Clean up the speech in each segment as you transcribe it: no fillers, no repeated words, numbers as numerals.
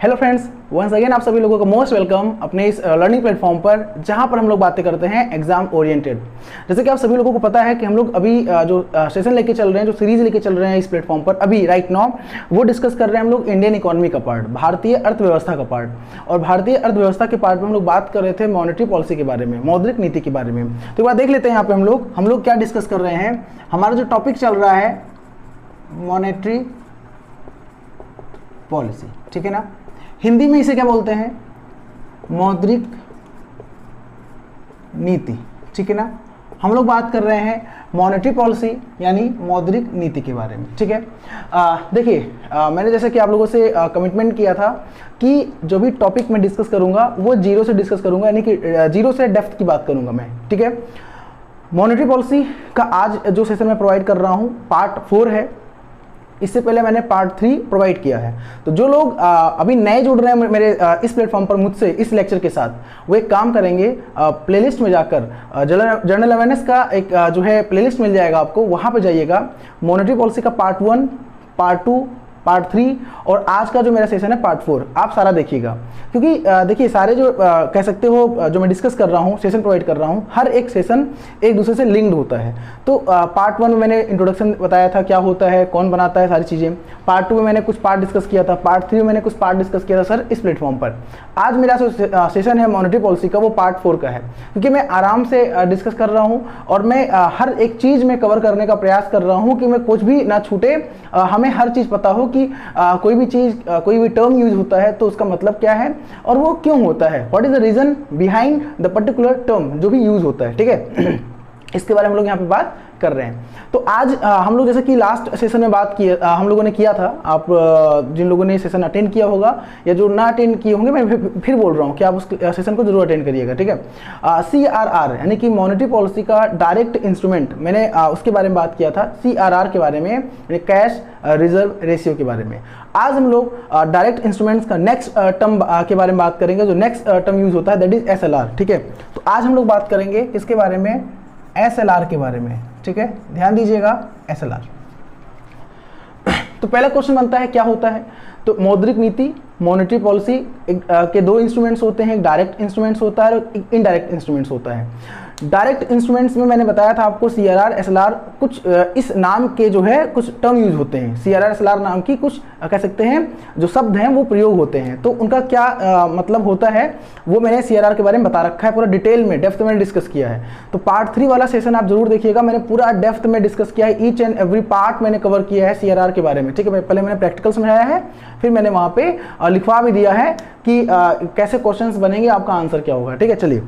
Hello friends, once again आप सभी लोगों का मोस्ट वेलकम अपने इस लर्निंग प्लेटफॉर्म पर, जहां पर हम लोग बातें करते हैं एग्जाम ओरिएंटेड। जैसे कि आप सभी लोगों को पता है कि हम लोग अभी जो सेशन लेके चल रहे हैं, जो सीरीज लेके चल रहे हैं इस प्लेटफॉर्म पर अभी राइट नाउ, वो डिस्कस कर रहे हैं हम लोग इंडियन इकोनॉमी का पार्ट, भारतीय अर्थव्यवस्था का पार्ट। और भारतीय अर्थव्यवस्था के पार्ट में हम लोग बात कर रहे थे मॉनेटरी पॉलिसी के बारे में, मौद्रिक नीति के बारे में। तो एक बार देख लेते हैं यहाँ पे हम लोग क्या डिस्कस कर रहे हैं। हमारा जो टॉपिक चल रहा है मॉनेटरी पॉलिसी, ठीक है ना। हिंदी में इसे क्या बोलते हैं? मौद्रिक नीति, ठीक है ना। हम लोग बात कर रहे हैं मॉनेटरी पॉलिसी यानी मौद्रिक नीति के बारे में, ठीक है। देखिए, मैंने जैसे कि आप लोगों से कमिटमेंट किया था कि जो भी टॉपिक मैं डिस्कस करूंगा वो जीरो से डिस्कस करूंगा, यानी कि जीरो से डेप्थ की बात करूंगा मैं, ठीक है। मॉनेटरी पॉलिसी का आज जो सेशन मैं प्रोवाइड कर रहा हूँ पार्ट 4 है। इससे पहले मैंने पार्ट 3 प्रोवाइड किया है। तो जो लोग अभी नए जुड़ रहे हैं मेरे इस प्लेटफॉर्म पर मुझसे इस लेक्चर के साथ, वो एक काम करेंगे, प्लेलिस्ट में जाकर जनरल अवेयरनेस का एक जो है प्लेलिस्ट मिल जाएगा आपको, वहाँ पे जाइएगा। मॉनेटरी पॉलिसी का पार्ट 1, पार्ट 2, पार्ट 3 और आज का जो मेरा सेशन है पार्ट 4, आप सारा देखिएगा। क्योंकि देखिए, सारे जो कह सकते हो जो मैं डिस्कस कर रहा हूँ, सेशन प्रोवाइड कर रहा हूँ, हर एक सेशन एक दूसरे से लिंक्ड होता है। तो पार्ट 1 में मैंने इंट्रोडक्शन बताया था क्या होता है, कौन बनाता है, सारी चीज़ें। पार्ट 2 में मैंने कुछ पार्ट डिस्कस किया था, पार्ट 3 में मैंने कुछ पार्ट डिस्कस किया था सर इस प्लेटफॉर्म पर। आज मेरा जो सेशन है मॉनेटरी पॉलिसी का, वो पार्ट 4 का है, क्योंकि मैं आराम से डिस्कस कर रहा हूँ और मैं हर एक चीज़ में कवर करने का प्रयास कर रहा हूँ कि मैं कुछ भी ना छूटे। हमें हर चीज़ पता हो कि कोई भी चीज़, कोई भी टर्म यूज होता है तो उसका मतलब क्या है और वो क्यों होता है, what is the reason behind the particular term जो भी यूज होता है, ठीक है। इसके बारे में हम लोग यहाँ पे बात कर रहे हैं। तो आज हम लोग जैसे कि लास्ट सेशन में बात किया हम लोगों ने किया था, आप जिन लोगों ने सेशन अटेंड किया होगा या जो ना अटेंड किए होंगे, मैं फिर बोल रहा हूँ कि आप उस सेशन को जरूर अटेंड करिएगा, ठीक है। CRR यानी कि मॉनेटरी पॉलिसी का डायरेक्ट इंस्ट्रूमेंट, मैंने उसके बारे में बात किया था, CRR के बारे में, कैश रिजर्व रेशियो के बारे में। आज हम लोग डायरेक्ट इंस्ट्रूमेंट्स का नेक्स्ट टर्म के बारे में बात करेंगे, जो नेक्स्ट टर्म यूज होता है, दैट इज SLR, ठीक है। तो आज हम लोग बात करेंगे किसके बारे में? SLR के बारे में, ठीक है। ध्यान दीजिएगा, SLR। तो पहला क्वेश्चन बनता है क्या होता है? तो मौद्रिक नीति, मॉनेटरी पॉलिसी के दो इंस्ट्रूमेंट्स होते हैं, एक डायरेक्ट इंस्ट्रूमेंट्स होता है और एक इनडायरेक्ट इंस्ट्रूमेंट्स होता है। डायरेक्ट इंस्ट्रूमेंट्स में मैंने बताया था आपको CRR SLR कुछ इस नाम के जो है कुछ टर्म यूज होते हैं। CRR SLR नाम की कुछ कह सकते हैं जो शब्द हैं वो प्रयोग होते हैं। तो उनका क्या मतलब होता है वो मैंने CRR के बारे में बता रखा है, पूरा डिटेल में डेप्थ में डिस्कस किया है। तो पार्ट 3 वाला सेशन आप जरूर देखिएगा, मैंने पूरा डेप्थ में डिस्कस किया है, ईच एंड एवरी पार्ट मैंने कवर किया है CRR के बारे में, ठीक है। पहले मैंने प्रैक्टिकल समझाया है, फिर मैंने वहाँ पे लिखवा भी दिया है कि कैसे क्वेश्चंस बनेंगे, आपका आंसर क्या होगा, ठीक है। चलिए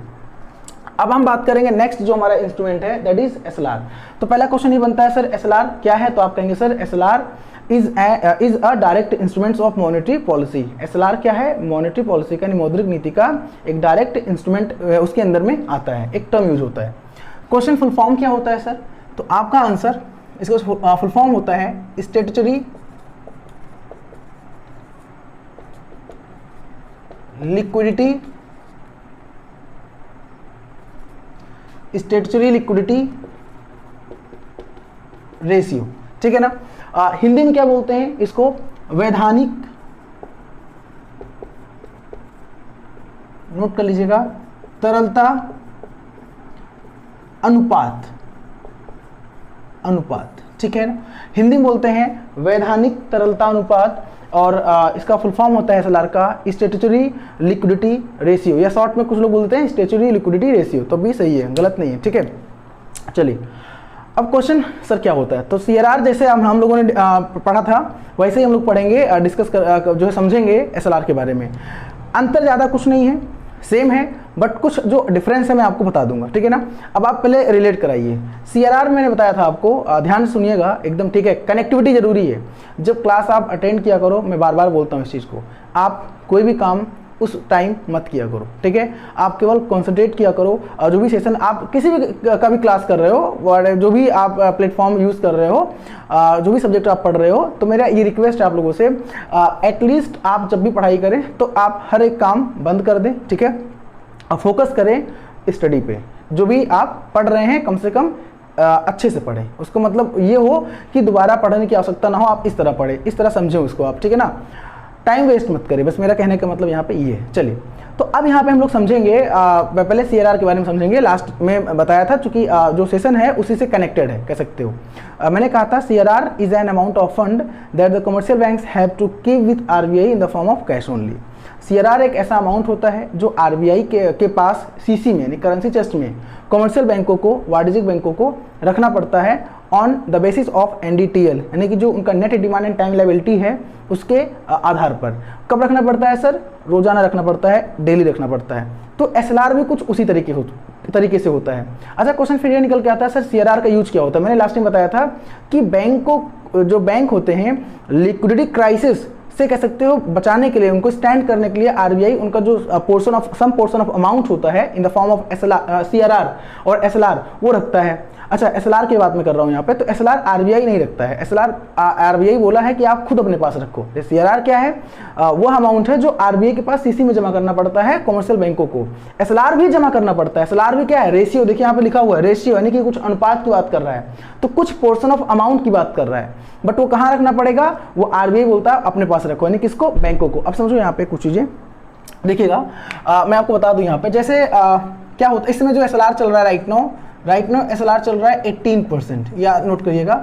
अब हम बात करेंगे नेक्स्ट जो हमारा इंस्ट्रूमेंट है, दैट इज SLR। तो पहला क्वेश्चन ये बनता है सर SLR क्या है? तो आप कहेंगे sir SLR is a direct instruments of monetary policy. SLR क्या है? मॉनेटरी पॉलिसी का, मौद्रिक नीति का एक डायरेक्ट इंस्ट्रूमेंट उसके अंदर में आता है, एक टर्म यूज होता है। क्वेश्चन फुल फॉर्म क्या होता है सर? तो आपका आंसर इसका फुल फॉर्म होता है स्टैट्यूटरी लिक्विडिटी रेशियो, ठीक है ना। हिंदी में क्या बोलते हैं इसको? वैधानिक, नोट कर लीजिएगा, तरलता अनुपात, ठीक है ना। हिंदी में बोलते हैं वैधानिक तरलता अनुपात और इसका फुल फॉर्म होता है SLR का स्टैट्यूटरी लिक्विडिटी रेशियो, या शॉर्ट में कुछ लोग बोलते हैं स्टैट्यूटरी लिक्विडिटी रेशियो, तो भी सही है, गलत नहीं है, ठीक है। चलिए अब क्वेश्चन सर क्या होता है? तो CRR जैसे हम लोगों ने पढ़ा था वैसे ही हम लोग पढ़ेंगे, डिस्कस जो है समझेंगे SLR के बारे में। अंतर ज़्यादा कुछ नहीं है, सेम है, बट कुछ जो डिफरेंस है मैं आपको बता दूंगा, ठीक है ना। अब आप पहले रिलेट कराइए। CRR मैंने बताया था आपको, ध्यान से सुनिएगा एकदम, ठीक है। कनेक्टिविटी जरूरी है। जब क्लास आप अटेंड किया करो, मैं बार बार बोलता हूँ इस चीज़ को, आप कोई भी काम उस टाइम मत किया करो, ठीक है। आप केवल कॉन्सेंट्रेट किया करो, और जो भी सेशन आप किसी भी का भी क्लास कर रहे हो, जो भी आप प्लेटफॉर्म यूज़ कर रहे हो, जो भी सब्जेक्ट आप पढ़ रहे हो, तो मेरा ये रिक्वेस्ट है आप लोगों से, एटलीस्ट आप जब भी पढ़ाई करें तो आप हर एक काम बंद कर दें, ठीक है। अब फोकस करें स्टडी पे, जो भी आप पढ़ रहे हैं कम से कम अच्छे से पढ़ें। उसको मतलब ये हो कि दोबारा पढ़ने की आवश्यकता ना हो, आप इस तरह पढ़ें, इस तरह समझें उसको आप, ठीक है ना। टाइम वेस्ट मत करिए, बस मेरा कहने का मतलब यहाँ पे ये है। चलिए, तो अब यहाँ पे हम लोग समझेंगे, पहले CRR के बारे में समझेंगे, लास्ट में बताया था चूंकि जो सेशन है उसी से कनेक्टेड है, कह सकते हो। मैंने कहा था CRR is an amount of fund that the commercial banks have to keep with RBI in the form of cash only. CRR एक ऐसा अमाउंट होता है जो RBI के पास CC में यानी करेंसी चेस्ट में कमर्शियल बैंकों को, वाणिज्यिक बैंकों को रखना पड़ता है on the basis of NDTL, यानी कि जो उनका net demand and time liability है उसके आधार पर। कब रखना पड़ता है सर? रोजाना रखना पड़ता है, डेली रखना पड़ता है। तो SLR भी कुछ उसी तरीके से होता है। अच्छा, क्वेश्चन फिर ये निकल के आता है, सर CRR का यूज क्या होता है? मैंने लास्ट में बताया था कि जो बैंक होते हैं लिक्विडिटी क्राइसिस से, कह सकते हो, बचाने के लिए, उनको स्टैंड करने के लिए RBI उनका जो सम पोर्शन ऑफ अमाउंट होता है इन द फॉर्म ऑफ CRR और SLR वो रखता है। अच्छा, SLR की बात मैं कर रहा हूँ यहाँ पे, तो SLR RBI नहीं रखता है। SLR RBI बोला है कि आप खुद अपने पास रखो। CRR क्या है? वो अमाउंट है जो RBI के पास CC में जमा करना पड़ता है कमर्शियल बैंकों को। SLR भी जमा करना पड़ता है। SLR भी क्या है? रेशियो, देखिए यहाँ पे लिखा हुआ है रेशियो, यानी कि कुछ अनुपात की बात कर रहा है, तो कुछ पोर्शन ऑफ अमाउंट की बात कर रहा है, बट वो कहाँ रखना पड़ेगा? वो RBI बोलता है अपने पास रखो, यानी किसको? बैंकों को। अब समझो यहाँ पे कुछ चीजें देखिएगा, मैं आपको बता दूं यहाँ पे, जैसे क्या होता है इस समय जो SLR चल रहा है राइट नो SLR चल रहा है 18%, या नोट करिएगा।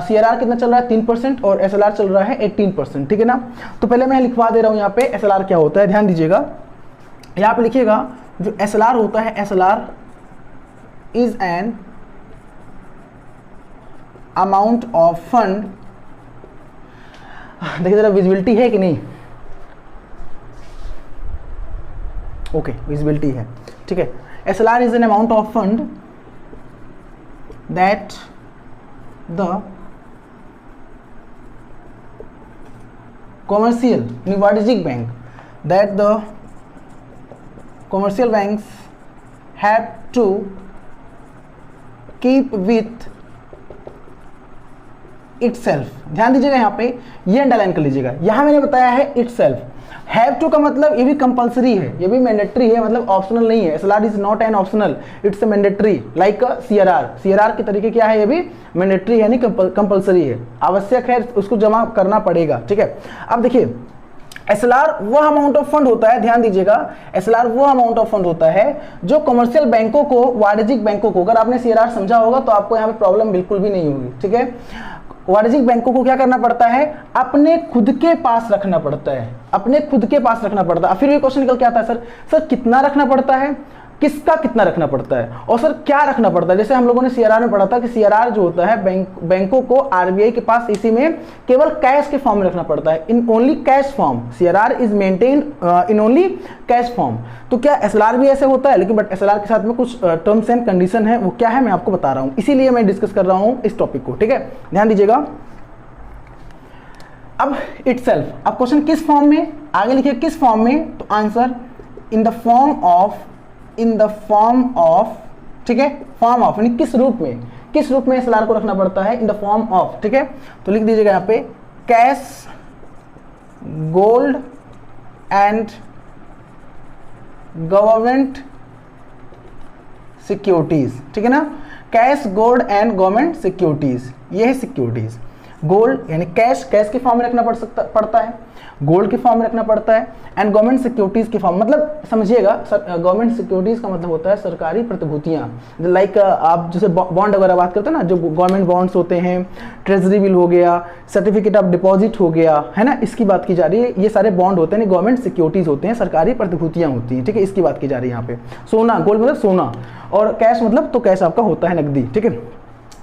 CRR कितना चल रहा है? 3%, और SLR चल रहा है 18%, ठीक है ना। तो पहले मैं लिखवा दे रहा हूँ यहाँ पे SLR क्या होता है, ध्यान दीजिएगा। यहाँ पे लिखिएगा जो SLR होता है, SLR is an amount of fund. देखिए जरा विजिबिलिटी है कि नहीं? ओके, विजिबिलिटी है, ठीक है। SLR is an amount of fund that the commercial वाणिज्यिक bank that the commercial banks have to keep with itself। ध्यान दीजिएगा यहाँ पे, ये अंडरलाइन कर लीजिएगा। यहाँ मैंने बताया है itself। हैव टू का मतलब ये भी कंपलसरी है, ये भी मैंडेटरी है, मतलब ऑप्शनल नहीं है। SLR is not an optional, it's a mandatory like CRR के तरीके क्या है, ये भी मैंडेटरी है, नहीं कंपलसरी है, आवश्यक है, उसको जमा करना पड़ेगा, ठीक है। अब देखिए SLR वो अमाउंट ऑफ फंड होता है, ध्यान दीजिएगा, SLR वो अमाउंट ऑफ फंड होता है जो कमर्शियल बैंकों को, वाणिज्यिक बैंकों को, अगर आपने CRR समझा होगा तो आपको यहाँ पे प्रॉब्लम बिल्कुल भी नहीं होगी, ठीक है। वाणिज्यिक बैंकों को क्या करना पड़ता है? अपने खुद के पास रखना पड़ता है, अपने खुद के पास रखना पड़ता है। फिर भी क्वेश्चन निकल के आता है, सर कितना रखना पड़ता है, किसका कितना रखना पड़ता है, और सर क्या रखना पड़ता है? जैसे हम लोगों ने CRR में पढ़ा था कि CRR जो होता है बैंकों को RBI के पास इसी में केवल कैश के फॉर्म में रखना पड़ता है, in only cash form. CRR is maintained in only cash form. तो क्या SLR भी ऐसे होता है? लेकिन बट SLR के साथ में कुछ टर्म्स एंड कंडीशन है, वो क्या है मैं आपको बता रहा हूँ, इसीलिए मैं डिस्कस कर रहा हूँ इस टॉपिक को, ठीक है, ध्यान दीजिएगा। अब itself, अब क्वेश्चन किस फॉर्म में, आगे लिखिए किस फॉर्म में, तो answer in the form of, ठीक है, फॉर्म ऑफ यानी किस रूप में SLR को रखना पड़ता है? इन द फॉर्म ऑफ, ठीक है। तो लिख दीजिएगा यहाँ पे cash, gold and government securities, ठीक है ना। Cash, gold and government securities, ये है सिक्योरिटीज। गोल्ड यानी कैश की फॉर्म में रखना पड़ता है, गोल्ड की फॉर्म में रखना पड़ता है, एंड गवर्नमेंट सिक्योरिटीज की फॉर्म, मतलब समझिएगा गवर्नमेंट सिक्योरिटीज का मतलब होता है सरकारी प्रतिभूतियां, लाइक आप जैसे बॉन्ड वगैरह बात करते हैं ना, जो गवर्नमेंट बॉन्ड्स होते हैं, ट्रेजरी बिल हो गया, सर्टिफिकेट ऑफ डिपॉजिट हो गया, है ना, इसकी बात की जा रही है। ये सारे बॉन्ड होते हैं, गवर्नमेंट सिक्योरिटीज होते हैं, सरकारी प्रतिभूतियां होती हैं, ठीक है, इसकी बात की जा रही है यहाँ पे। सोना, गोल्ड मतलब सोना, और कैश मतलब तो कैश आपका होता है नकदी, ठीक है,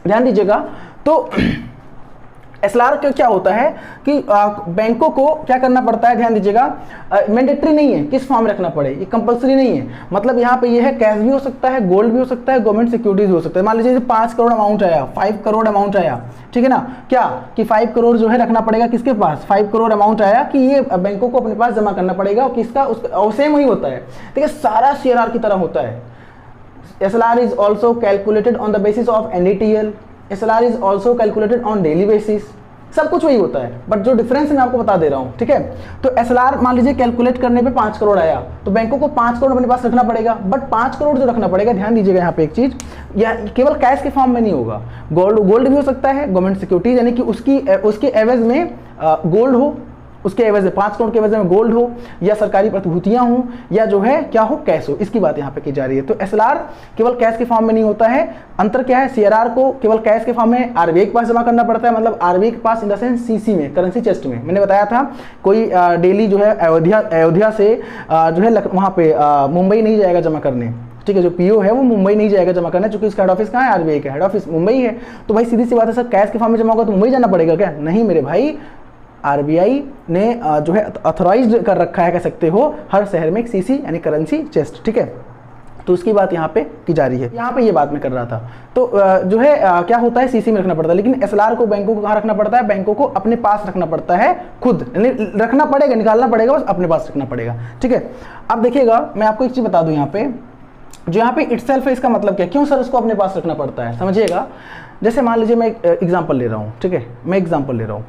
ध्यान दीजिएगा। तो SLR का क्या होता है कि बैंकों को क्या करना पड़ता है, ध्यान दीजिएगा, मैंडेटरी नहीं है किस फॉर्म में रखना पड़े, ये कंपलसरी नहीं है, मतलब यहाँ पे ये है कैश भी हो सकता है, गोल्ड भी हो सकता है, गवर्नमेंट सिक्योरिटीज भी हो सकता है। मान लीजिए 5 करोड़ अमाउंट आया, 5 करोड़ अमाउंट आया, ठीक है ना, क्या कि 5 करोड़ जो है रखना पड़ेगा किसके पास, 5 करोड़ अमाउंट आया कि ये बैंकों को अपने पास जमा करना पड़ेगा, और किसका, उसका सेम वही होता है, ठीक है, सारा CRR की तरह होता है। SLR is also calculated on the basis of NDTL, SLR is also calculated on daily basis, सब कुछ वही होता है, बट जो डिफरेंस मैं आपको बता दे रहा हूँ, ठीक है। तो SLR मान लीजिए कैलकुलेट करने पे 5 करोड़ आया, तो बैंकों को 5 करोड़ अपने पास रखना पड़ेगा, बट 5 करोड़ जो रखना पड़ेगा, ध्यान दीजिएगा यहाँ पे एक चीज, या केवल कैश के फॉर्म में नहीं होगा, गोल्ड भी हो सकता है, गवर्नमेंट सिक्योरिटीज यानी कि उसकी एवज में गोल्ड हो, उसके एवज में 5 करोड़ के एवज में गोल्ड हो या सरकारी प्रतिभूतियां हो या जो है क्या हो, कैश हो, इसकी बात यहाँ पे की जा रही है। तो एसएलआर केवल कैश के फॉर्म में नहीं होता है। अंतर क्या है, सीआरआर को केवल कैश के फॉर्म में आरबीआई के पास जमा करना पड़ता है, मतलब आरबीआई के पास इन द सेंस सीसी में, करेंसी चेस्ट में। मैंने बताया था कोई डेली जो है अयोध्या से जो है वहाँ पे मुंबई नहीं जाएगा जमा करने, ठीक है, जो पीओ है वो मुंबई नहीं जाएगा जमा करना, क्योंकि उसका हेड ऑफिस कहाँ है, आरबीआई का हेड ऑफिस मुंबई है। तो भाई सीधी सी बात है सर, कैश के फॉर्म में जमा होगा तो मुंबई जाना पड़ेगा क्या? नहीं मेरे भाई, आरबीआई ने जो है ऑथोराइज्ड कर रखा है, कह सकते हो, हर शहर में एक सीसी यानी करेंसी चेस्ट, ठीक है। तो उसकी बात यहाँ पे की जा रही है, यहाँ पे ये बात मैं कर रहा था। तो जो है क्या होता है, सीसी में रखना पड़ता है, लेकिन एसएलआर को बैंकों को कहाँ रखना पड़ता है, बैंकों को अपने पास रखना पड़ता है खुद, यानी रखना पड़ेगा, निकालना पड़ेगा, बस अपने पास रखना पड़ेगा, ठीक है। अब देखिएगा मैं आपको एक चीज़ बता दूँ, यहाँ पे जो यहाँ पे इटसेल्फ है, इसका मतलब क्या, क्यों सर इसको अपने पास रखना पड़ता है, समझिएगा। जैसे मान लीजिए मैं एग्जाम्पल ले रहा हूँ, ठीक है, मैं एग्जाम्पल ले रहा हूँ,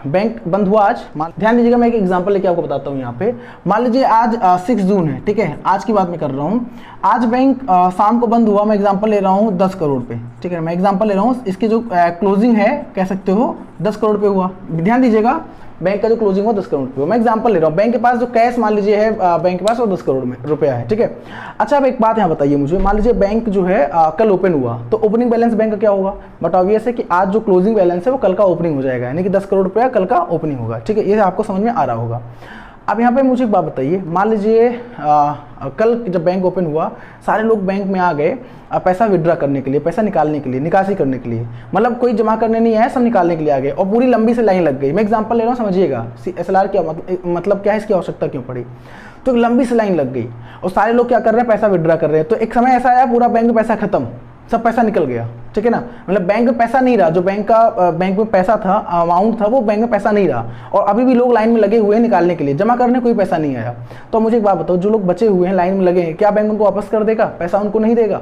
बैंक बंद हुआ आज, ध्यान दीजिएगा, मैं एक एग्जांपल लेके आपको बताता हूँ। यहाँ पे मान लीजिए आज 6 जून है, ठीक है, आज की बात मैं कर रहा हूँ। आज बैंक शाम को बंद हुआ, मैं एग्जांपल ले रहा हूँ 10 करोड़ पे, ठीक है, मैं एग्जांपल ले रहा हूँ, इसकी जो क्लोजिंग है कह सकते हो 10 करोड़ पे हुआ। ध्यान दीजिएगा, बैंक का जो क्लोजिंग हुआ 10 करोड़ पे, मैं एग्जांपल ले रहा हूँ। बैंक के पास जो कैश मान लीजिए है, बैंक के पास वो 10 करोड़ में रुपया है, ठीक है। अच्छा, अब एक बात यहाँ बताइए मुझे, मान लीजिए बैंक जो है कल ओपन हुआ, तो ओपनिंग बैलेंस बैंक का क्या होगा, बट ऑब्वियस है कि आज जो क्लोजिंग बैलेंस है वो कल का ओपनिंग हो जाएगा, यानी कि 10 करोड़ रुपया कल का ओपनिंग होगा, ठीक है, ये आपको समझ में आ रहा होगा। अब यहाँ पे मुझे एक बात बताइए, मान लीजिए कल जब बैंक ओपन हुआ, सारे लोग बैंक में आ गए पैसा विड्रॉ करने के लिए, पैसा निकालने के लिए, निकासी करने के लिए, मतलब कोई जमा करने नहीं आया, सब निकालने के लिए आ गए, और पूरी लंबी से लाइन लग गई। मैं एग्जांपल ले रहा हूँ, समझिएगा एसएलआर क्या मतलब क्या है, इसकी आवश्यकता क्यों पड़ी। तो एक लंबी सी लाइन लग गई और सारे लोग क्या कर रहे हैं, पैसा विड्रॉ कर रहे हैं। तो एक समय ऐसा आया, पूरा बैंक में पैसा खत्म, सब पैसा निकल गया, ठीक है ना, मतलब बैंक में पैसा नहीं रहा, जो बैंक में पैसा था, अमाउंट था, वो बैंक में पैसा नहीं रहा, और अभी भी लोग लाइन में लगे हुए हैं निकालने के लिए, जमा करने कोई पैसा नहीं आया। तो मुझे एक बात बताओ, जो लोग बचे हुए हैं लाइन में लगे हैं, क्या बैंक उनको वापस कर देगा, पैसा उनको नहीं देगा?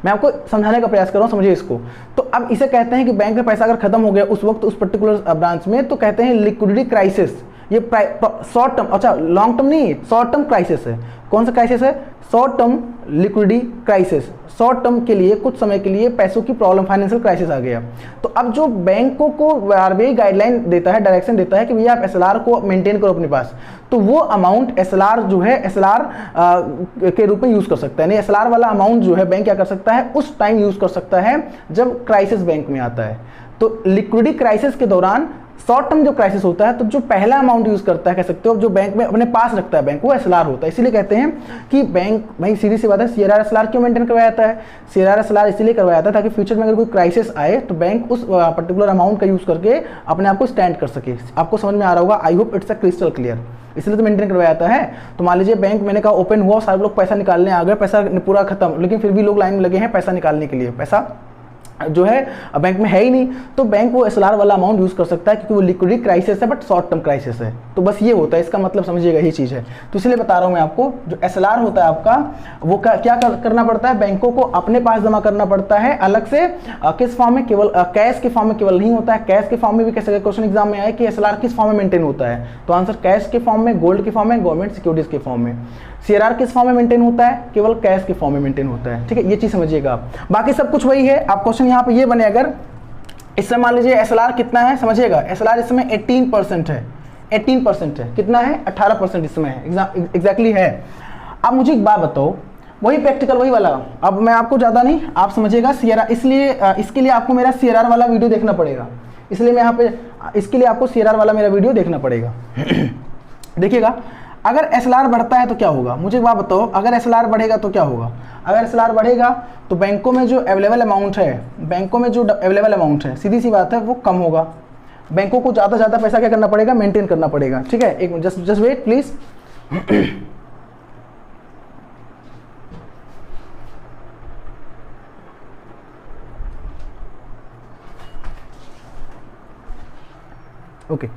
मैं आपको समझाने का प्रयास कर रहा हूँ, समझिए इसको। तो अब इसे कहते हैं कि बैंक में पैसा अगर खत्म हो गया उस वक्त उस पर्टिकुलर ब्रांच में, तो कहते हैं लिक्विडिटी क्राइसिस। ये शॉर्ट टर्म, अच्छा लॉन्ग टर्म नहीं है, शॉर्ट टर्म क्राइसिस है। कौन सा क्राइसिस है? Short term liquidity crisis. Short term के लिए, कुछ समय के लिए पैसों की प्रॉब्लम, फाइनेंशियल क्राइसिस आ गया। तो अब जो बैंकों को आरबीआई गाइडलाइन देता है, डायरेक्शन देता है कि भैया आप एसएलआर को मेंटेन करो अपने पास, तो वो अमाउंट एसएलआर जो है एसएलआर के रूप में यूज कर सकता है। यानी एसएलआर वाला अमाउंट जो है बैंक क्या कर सकता है, उस टाइम यूज कर सकता है जब क्राइसिस बैंक में आता है। तो लिक्विडिटी क्राइसिस के दौरान शॉर्ट टर्म जो क्राइसिस होता है, तो जो पहला अमाउंट यूज करता है, कह सकते हो जो बैंक में अपने पास रखता है बैंक, वो एसएलआर होता है। इसीलिए कहते हैं कि बैंक, भाई सीधी सी बात है, सीआरआर एसएलआर क्यों मेंटेन करवाया जाता है? सीआरआर एसएलआर इसलिए करवाया जाता है ताकि फ्यूचर में अगर कोई क्राइसिस आए तो बैंक उस पर्टिकुलर अमाउंट का यूज करके अपने आप को स्टैंड कर सके। आपको समझ में आ रहा होगा, I hope it's a crystal clear. इसलिए तो मेंटेन करवाया जाता है। तो मान लीजिए बैंक, मैंने कहा ओपन हुआ, सारे लोग पैसा निकालने आ गए, पैसा पूरा खत्म, लेकिन फिर भी लोग लाइन में लगे हैं पैसा निकालने के लिए, पैसा जो है बैंक में है ही नहीं, तो बैंक वो एसएलआर वाला अमाउंट यूज कर सकता है, क्योंकि वो लिक्विडिटी क्राइसिस है बट शॉर्ट टर्म क्राइसिस है। तो बस ये होता है, इसका मतलब समझिएगा, ये चीज है। तो इसलिए बता रहा हूं मैं आपको, जो एसएलआर होता है आपका, वो क्या करना पड़ता है, बैंकों को अपने पास जमा करना पड़ता है अलग से। किस फॉर्म में? केवल कैश के फॉर्म में केवल नहीं होता है, कैश के फॉर्म में भी कैसे क्वेश्चन एग्जाम में आया कि एसएलआर किस फॉर्म में मेंटेन होता है, तो आंसर कैश के फॉर्म में, गोल्ड के फॉर्म में, गवर्नमेंट सिक्योरिटीज के फॉर्म में। सीआरआर किस फॉर्म में मेंटेन होता है? केवल कैश के फॉर्म में मेंटेन होता है, ठीक है, ये चीज समझिएगा आप। बाकी सब कुछ वही है। आप क्वेश्चन यहाँ पे ये बने, अगर इसमें मान लीजिए एसएलआर कितना है, समझिएगा, एसएलआर इसमें 18% है, 18% है, कितना है? 18% इसमें है, एग्जैक्टली है। अब मुझे एक बात बताओ, वही प्रैक्टिकल वही वाला, अब मैं आपको ज़्यादा नहीं, आप समझिएगा सीआरआर, इसलिए इसके लिए आपको मेरा सीआरआर वाला वीडियो देखना पड़ेगा, इसलिए मैं यहाँ पे, इसके लिए आपको सीआरआर वाला मेरा वीडियो देखना पड़ेगा। देखिएगा, अगर एसएलआर बढ़ता है तो क्या होगा, मुझे एक बात बताओ, अगर एसएलआर बढ़ेगा तो क्या होगा? अगर एसएलआर बढ़ेगा तो बैंकों में जो अवेलेबल अमाउंट है, बैंकों में जो अवेलेबल अमाउंट है, सीधी सी बात है, वो कम होगा। बैंकों को ज़्यादा से ज़्यादा पैसा क्या करना पड़ेगा? मेंटेन करना पड़ेगा, ठीक है। एक जस्ट वेट प्लीज। ओके,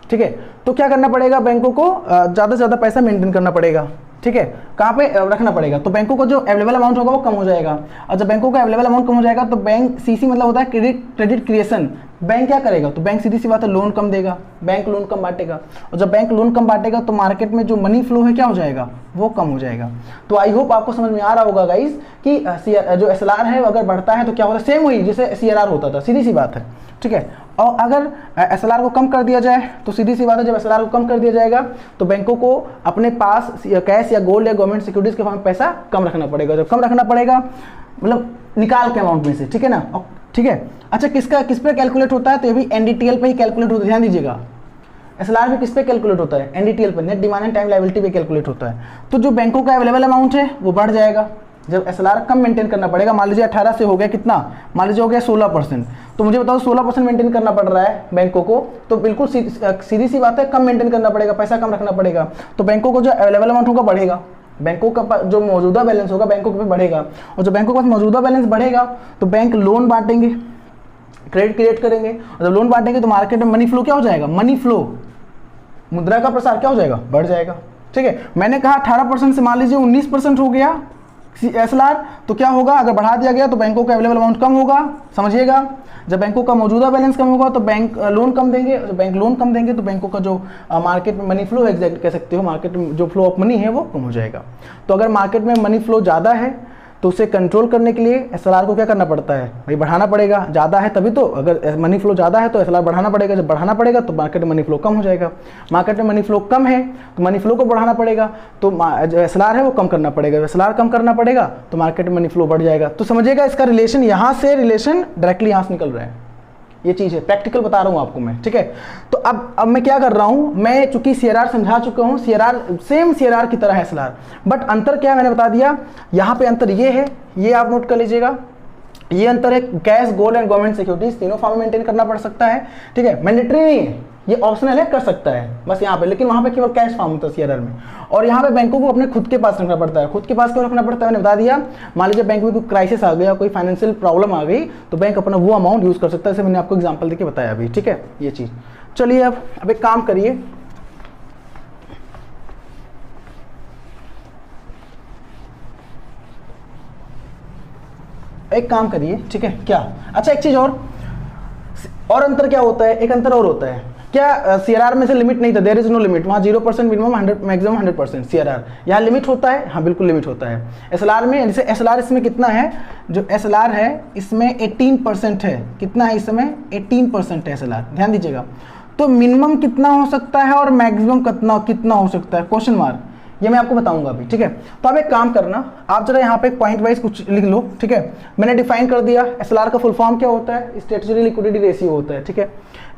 ठीक है। तो क्या करना पड़ेगा, बैंकों को ज़्यादा से ज़्यादा पैसा मेंटेन करना पड़ेगा, ठीक है। कहाँ पे रखना पड़ेगा? तो बैंकों को जो अवेलेबल अमाउंट होगा वो कम हो जाएगा, और जब बैंकों का अवेलेबल अमाउंट कम हो जाएगा तो बैंक, सीसी मतलब होता है क्रेडिट क्रिएशन, बैंक क्या करेगा, तो बैंक सीधी सी बात है लोन कम देगा, बैंक लोन कम बांटेगा, और जब बैंक लोन कम बांटेगा तो मार्केट में जो मनी फ्लो है क्या हो जाएगा, वो कम हो जाएगा। तो आई होप आपको समझ में आ रहा होगा गाइस कि जो SLR है अगर बढ़ता है तो क्या होता है, सेम वही जैसे CRR होता था, सीधी सी बात है, ठीक है। और अगर SLR को कम कर दिया जाए तो सीधी सी बात है, जब SLR को कम कर दिया जाएगा तो बैंकों को अपने पास कैश या गोल्ड या गवर्नमेंट सिक्योरिटीज के फॉर्म में पैसा कम रखना पड़ेगा। जब कम रखना पड़ेगा मतलब निकाल के अमाउंट में से, ठीक है ना, ठीक है। अच्छा किस पे कैलकुलेट होता है, तो ये भी NDTL पे ही कैलकुलेट होता है, ध्यान दीजिएगा। SLR भी किस पे कैलकुलेट होता है, NDTL पे, net demand and time liability पे कैलकुलेट होता है। तो जो बैंकों का अवेलेबल अमाउंट है वो बढ़ जाएगा जब SLR कम मेंटेन करना पड़ेगा। मान लीजिए 18 से हो गया कितना, मान लीजिए हो गया 16%, तो मुझे बताओ 16% मेंटेन करना पड़ रहा है बैंकों को, तो बिल्कुल सीधी सी बात है कम मेंटेन करना पड़ेगा, पैसा कम रखना पड़ेगा, तो बैंकों को जो अवेलेबल अमाउंट होगा बढ़ेगा, बैंकों का जो मौजूदा बैलेंस होगा बैंकों के पे बढ़ेगा, और जब बैंकों के पास मौजूदा बैलेंस बढ़ेगा तो बैंक लोन बांटेंगे, क्रेडिट क्रिएट करेंगे, और जब लोन बांटेंगे तो मार्केट में मनी फ्लो क्या हो जाएगा, मनी फ्लो, मुद्रा का प्रसार क्या हो जाएगा, बढ़ जाएगा, ठीक है। मैंने कहा 18% से मान लीजिए 19% हो गया SLR, तो क्या होगा, अगर बढ़ा दिया गया तो बैंकों का अवेलेबल अमाउंट कम होगा, समझिएगा। जब बैंकों का मौजूदा बैलेंस कम होगा तो बैंक लोन कम देंगे, जब बैंक लोन कम देंगे तो बैंकों का जो मार्केट में मनी फ्लो एग्जैक्ट कह सकते हो, मार्केट में जो फ्लो ऑफ मनी है वो कम हो जाएगा। तो अगर मार्केट में मनी फ्लो ज़्यादा है तो उसे कंट्रोल करने के लिए SLR को क्या करना पड़ता है, भाई बढ़ाना पड़ेगा, ज़्यादा है तभी तो, अगर मनी फ्लो ज़्यादा है तो SLR बढ़ाना पड़ेगा, जब बढ़ाना पड़ेगा तो मार्केट में मनी फ्लो कम हो जाएगा, मार्केट में मनी फ्लो कम है तो मनी फ्लो को बढ़ाना पड़ेगा, तो जो SLR है वो कम करना पड़ेगा, SLR कम करना पड़ेगा तो मार्केट में मनी फ्लो बढ़ जाएगा। तो समझिएगा इसका रिलेशन यहाँ से रिलेशन डायरेक्टली यहाँ से निकल रहा है, ये चीज़ है, प्रैक्टिकल बता रहा हूँ आपको मैं, ठीक है। तो अब मैं क्या कर रहा हूँ, मैं चूंकि CRR समझा चुका हूँ, CRR सेम CRR की तरह है SLR, बट अंतर क्या है मैंने बता दिया। यहाँ पे अंतर ये है, ये आप नोट कर लीजिएगा, ये अंतर है, cash gold and government securities तीनों फॉर्म में मेंटेन करना पड़ सकता है, ठीक है, मैंडेटरी नहीं है, ये ऑप्शनल है, कर सकता है बस यहाँ पे, लेकिन वहाँ पे केवल कैश फॉर्म होता है CRR में। और यहाँ पे बैंकों को अपने खुद के पास रखना पड़ता है, खुद के पास क्यों रखना पड़ता है मैंने बता दिया। मान लीजिए बैंक में कोई क्राइसिस आ गया, कोई फाइनेंशियल प्रॉब्लम आ गई, तो बैंक अपना वो अमाउंट यूज़ कर सकता है, जैसे मैंने आपको एग्जाम्पल देके बताया अभी, ठीक है, ये चीज़। चलिए अब एक काम करिए, एक काम करिए, ठीक है, क्या, अच्छा एक चीज़ और अंतर क्या होता है, एक अंतर और होता है क्या, CRR में से लिमिट नहीं था, देयर इज नो लिमिट, वहाँ 0% मिनिमम 100 मैक्सिमम 100%, CRR यहाँ लिमिट होता है, हाँ बिल्कुल लिमिट होता है। SLR में जैसे SLR इसमें कितना है, जो SLR है इसमें 18% है, कितना है इसमें 18% है SLR, ध्यान दीजिएगा। तो मिनिमम कितना हो सकता है और मैक्सिमम कितना हो सकता है, क्वेश्चन मार्क, ये मैं आपको बताऊंगा अभी, ठीक है। तो आप एक काम करना, आप जरा यहाँ पे पॉइंट वाइज कुछ लिख लो, ठीक है। मैंने डिफाइन कर दिया SLR का फुल फॉर्म क्या होता है, स्टैट्यूटरी लिक्विडिटी रेशियो होता है, ठीक है।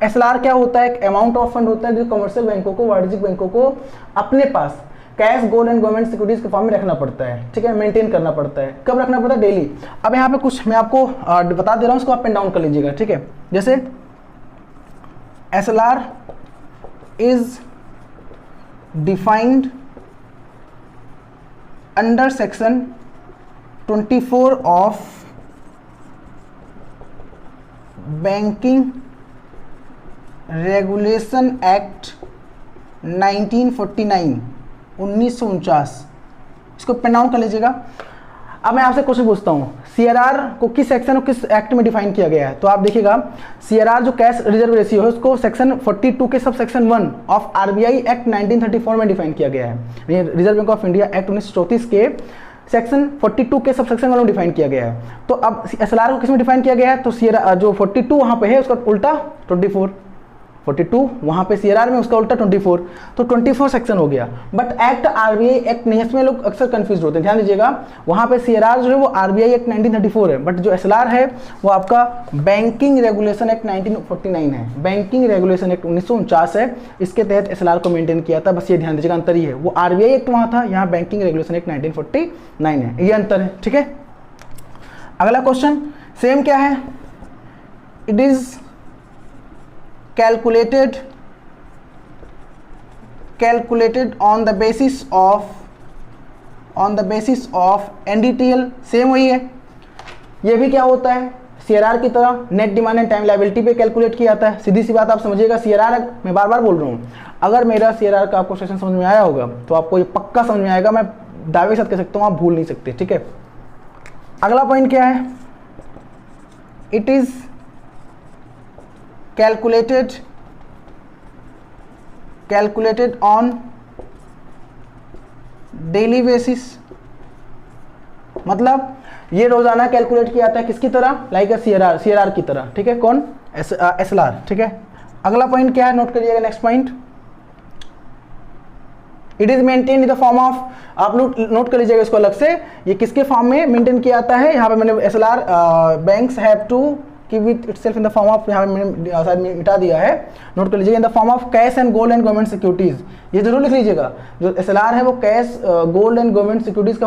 SLR क्या होता है, एक अमाउंट ऑफ फंड होता है जो कमर्शियल बैंकों को, वाणिज्यिक बैंकों को अपने पास cash gold and government securities के फॉर्म में रखना पड़ता है, ठीक है, मेंटेन करना पड़ता है। कब रखना पड़ता है, डेली। अब यहाँ पे कुछ मैं आपको बता दे रहा हूँ, उसको आप पेन डाउन कर लीजिएगा, ठीक है। जैसे SLR is defined under section 24 of banking regulation act 1949 1949, इसको पेन डाउन कर लीजिएगा। अब मैं आपसे क्वेश्चन पूछता हूँ, CRR को किस सेक्शन और किस एक्ट में डिफाइन किया गया है, तो आप देखिएगा CRR जो कैश रिजर्व रेशियो है उसको सेक्शन 42 के sub section 1 of RBI act 1934 में डिफाइन किया गया है, reserve bank of India act 1934 के सेक्शन 42 के सब सेक्शन 1 में डिफाइन किया गया है। तो अब SLR को किस में डिफाइन किया गया है, तो CRR जो 42 वहाँ पे है उसका उल्टा 42 वहाँ पे CRR में उसका उल्टा 24, तो 24 सेक्शन हो गया। बट एक्ट RBI एक्ट नहीं, इसमें लोग अक्सर कंफ्यूज होते हैं, ध्यान दीजिएगा। वहाँ पे CRR जो है वो RBI एक्ट 1934 है, बट जो SLR है वो आपका बैंकिंग रेगुलेशन एक्ट 1949 है, बैंकिंग रेगुलेशन एक्ट 1949 है, इसके तहत SLR को मेंटेन किया था। बस ये ध्यान दीजिएगा, अंतर ही है, वो RBI एक्ट वहाँ था, यहाँ बैंकिंग रेगुलेशन एक्ट 1949 है, ये अंतर है, ठीक है। अगला क्वेश्चन सेम क्या है, it is calculated on the basis of NDTL, same वही है। ये भी क्या होता है, CRR की तरह net demand and time liability पे कैलकुलेट किया जाता है। सीधी सी बात आप समझिएगा, CRR मैं बार बार बोल रहा हूँ, अगर मेरा CRR का आपको सेशन समझ में आया होगा तो आपको ये पक्का समझ में आएगा, मैं दावे के साथ कह सकता हूँ, आप भूल नहीं सकते, ठीक है। अगला पॉइंट क्या है, it is calculated on daily basis, मतलब ये रोजाना कैलकुलेट किया जाता है किसकी तरह, लाइक सीआरआर की तरह, ठीक है, कौन, एसएलआर, ठीक है। अगला पॉइंट क्या है, नोट करिएगा, next point, it is maintain in the form of, आप लोग नोट कर लीजिएगा इसको अलग से, ये किसके फॉर्म में मेंटेन किया जाता है, यहाँ पे मैंने SLR banks have to keep it itself in the form of, यहाँ पे मैंने शायद मिटा दिया है, नोट कर लीजिएगा, इन the form of cash and gold and government securities, ये जरूर लिख लीजिएगा, जो एसएलआर है वो cash, gold and government securities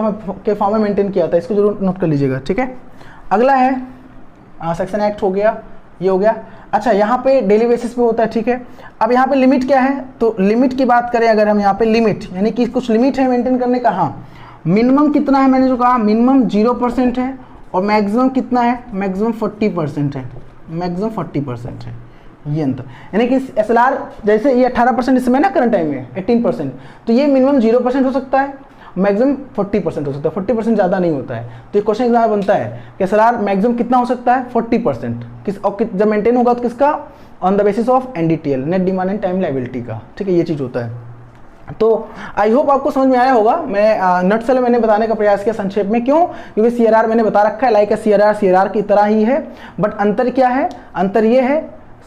के फॉर्म में मेंटेन किया था, इसको जरूर नोट कर लीजिएगा, ठीक है। अगला है सेक्शन एक्ट हो गया, ये हो गया। अच्छा, यहाँ पे डेली बेसिस पे होता है, ठीक है। अब यहाँ पे लिमिट क्या है, तो लिमिट की बात करें अगर हम, यहाँ पे लिमिट यानी कि कुछ लिमिट है मेंटेन करने का, हाँ, मिनिमम कितना है, मैंने जो कहा मिनिमम 0% है और मैक्सिमम कितना है, मैक्सिमम 40% है, मैक्सिमम 40% है, ये अंतर, यानी कि एसएलआर जैसे ये 18% इसमें ना करंट टाइम में 18%, तो ये मिनिमम 0% हो सकता है, मैक्सिमम 40% हो सकता है, 40% ज़्यादा नहीं होता है। तो ये क्वेश्चन एग्जाम बनता है कि एसएलआर मैक्सिमम कितना हो सकता है, 40%, किस और जब मेंटेन होगा तो किसका, on the basis of NDTL, net demand and time liability का, ठीक है, ये चीज़ होता है। तो आई होप आपको समझ में आया होगा, मैं नटसेल मैंने बताने का प्रयास किया संक्षेप में, क्यों, क्योंकि सीआरआर मैंने बता रखा है, लाइक सीआरआर की तरह ही है, बट अंतर क्या है, अंतर ये है,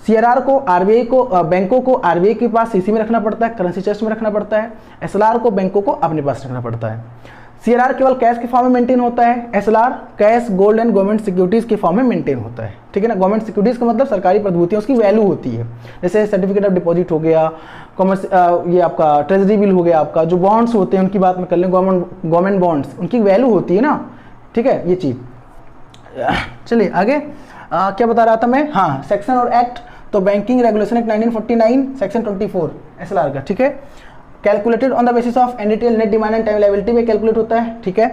सीआरआर को आरबीआई को, बैंकों को आरबीआई के पास सीसी में रखना पड़ता है, करेंसी चेस्ट में रखना पड़ता है, एसएलआर को बैंकों को अपने पास रखना पड़ता है। सीआरआर केवल कैश के फॉर्म में मेंटेन होता है, SLR cash, gold and government securities के फॉर्म में मेंटेन होता है, ठीक है ना। गवर्नमेंट सिक्योरिटीज का मतलब सरकारी प्रतिभूतियां, उसकी वैल्यू होती है, जैसे सर्टिफिकेट ऑफ डिपॉजिट हो गया, कॉमर्स, ये आपका ट्रेजरी बिल हो गया, आपका जो बॉन्ड्स होते हैं उनकी बात में कर लें, गवर्नमेंट बॉन्ड्स, उनकी वैल्यू होती है ना, ठीक है, ये चीज़। चलिए आगे, क्या बता रहा था मैं, हाँ, सेक्शन और एक्ट, तो banking regulation act 1949 section 24 SLR का, ठीक है, calculated on the basis of NDTL, net demand and time liability में कैलकुलेट होता है, ठीक है।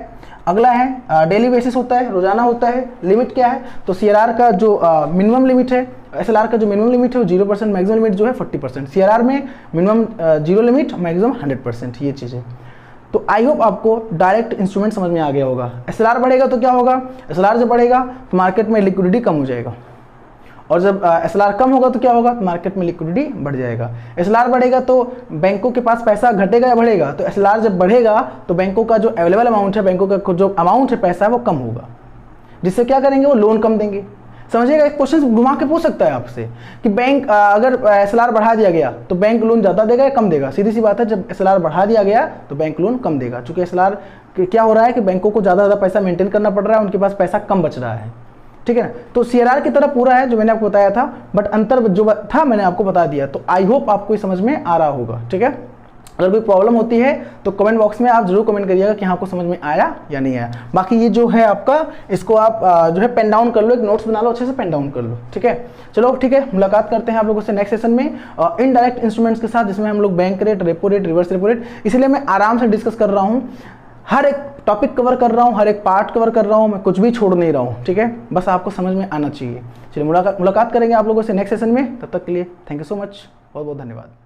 अगला है डेली बेसिस होता है, रोजाना होता है। लिमिट क्या है, तो सीआरआर का जो मिनिमम लिमिट है, एसएलआर का जो मिनिमम लिमिट है वो 0%, मैक्सिमम लिमिट जो है 40%, सीआरआर में मिनिमम 0 लिमिट, मैक्सिमम 100%, ये चीज़ है। तो आई होप आपको डायरेक्ट इंस्ट्रूमेंट समझ में आ गया होगा। एसएलआर बढ़ेगा तो क्या होगा, एसएलआर जब बढ़ेगा तो मार्केट में लिक्विडिटी कम हो जाएगा, और जब एसएलआर कम होगा तो क्या होगा, तो मार्केट में लिक्विडिटी बढ़ जाएगा। एसएलआर बढ़ेगा तो बैंकों के पास पैसा घटेगा या बढ़ेगा, तो एसएलआर जब बढ़ेगा तो बैंकों का जो अवेलेबल अमाउंट है, बैंकों का जो अमाउंट है पैसा है वो कम होगा, जिससे क्या करेंगे, वो लोन कम देंगे। समझिएगा, एक क्वेश्चन घुमा के पूछ सकता है आपसे कि बैंक अगर एसएलआर बढ़ा दिया गया तो बैंक लोन ज़्यादा देगा या कम देगा, सीधी सी बात है, जब एसएलआर बढ़ा दिया गया तो बैंक लोन कम देगा, चूँकि एसएलआर क्या हो रहा है कि बैंकों को ज़्यादा पैसा मेंटेन करना पड़ रहा है, उनके पास पैसा कम बच रहा है, ठीक है ना। तो सीआरआर की तरह पूरा है जो मैंने आपको बताया था, बट अंतर जो था मैंने आपको बता दिया। तो आई होप आपको समझ में आ रहा होगा, ठीक है। अगर कोई प्रॉब्लम होती है तो कमेंट बॉक्स में आप जरूर कमेंट करिएगा कि हाँ आपको समझ में आया या नहीं आया। बाकी ये जो है आपका, इसको आप जो है पेन डाउन कर लो, एक नोट्स बना लो, अच्छे से पेन डाउन कर लो, ठीक है। चलो ठीक है, मुलाकात करते हैं आप लोगों से नेक्स्ट सेशन में इनडायरेक्ट इंस्ट्रूमेंट्स के साथ, जिसमें हम लोग bank rate, repo rate, reverse repo rate, इसलिए मैं आराम से डिस्कस कर रहा हूँ, हर एक टॉपिक कवर कर रहा हूँ, हर एक पार्ट कवर कर रहा हूँ, मैं कुछ भी छोड़ नहीं रहा हूँ, ठीक है। बस आपको समझ में आना चाहिए। चलिए मुलाकात करेंगे आप लोगों से नेक्स्ट सेशन में, तब तक के लिए थैंक यू सो मच, बहुत बहुत धन्यवाद।